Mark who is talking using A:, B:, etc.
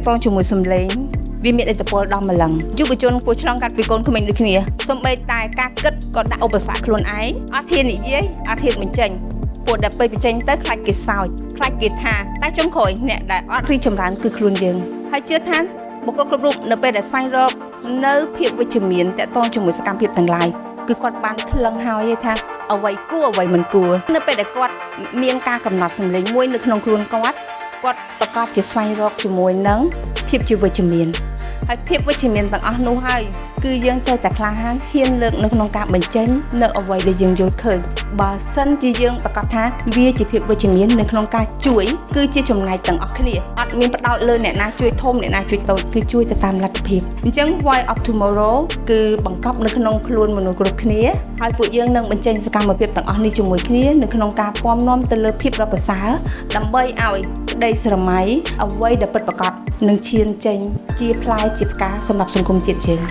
A: ទងជាមួយសម្លេងវាមានឥទ្ធិពលដល់ម្លឹងយុវជនគួរឆ្លងកាត់ពីកូនក្មេងដូចគ្នាសូម្បីតែការគិតក៏ដាក់ឧបសគ្គខ្លួនឯងអត់ហ៊ាននិយាយអត់ហ៊ានបញ្ចេញពួកដែលពេលបញ្ចេញទៅខ្លាចគេសើចខ្លាចគេថាតែចុងក្រោយអ្នកដែលអត់រីកចម្រើនគឺខ្លួនយើងហើយជឿថាបុគ្គលគ្រប់រូបនៅពេលដែលស្វែងរកនៅភាពវិជ្ជមានតាក់ទងជាមួយសកម្មភាពទាំងឡាយគឺគាត់បានថ្លឹងហើយថាអ្វីគួរអ្វីមិនគួរនៅពេលដែលគាត់មានការកំណត់សម្លេងមួយនៅក្នុងខ្លួនគាត់ប្រកបជាស្វែងរកជាមួយនឹងភាពជាវិជ្ជមានហើយភាពវិជ្ជមានទាំងអស់នោះហើយគឺយើងត្រូវតែក្លាហានហ៊ានលើកនៅក្នុងការបញ្ចេញនៅអ្វីដែលយើងយល់ឃើញបើសិនជាយើងប្រកាសថាវាជាភាពវិជ្ជមាននៅក្នុងការជួយគឺជាចំណែកទាំងអស់គ្នាអត់មានផ្ដោតលើអ្នកណាជួយធំអ្នកណាជួយតូចគឺជួយទៅតាមលទ្ធភាពអញ្ចឹង Voice of Tomorrow គឺបង្កប់នៅក្នុងខ្លួនមនុស្សគ្រប់គ្នាហើយពួកយើងនឹងបញ្ចេញសកម្មភាពទាំងអស់នេះជាមួយគ្នានៅក្នុងការពំនាំទៅលើភាពដ៏ប្រសើរដើម្បីឲ្យក្តីស្រមៃអ្វីដែលពិតប្រាកដនឹងឈានចេញជាផ្លែជាផ្កាសម្រាប់សង្គមជាតិយើង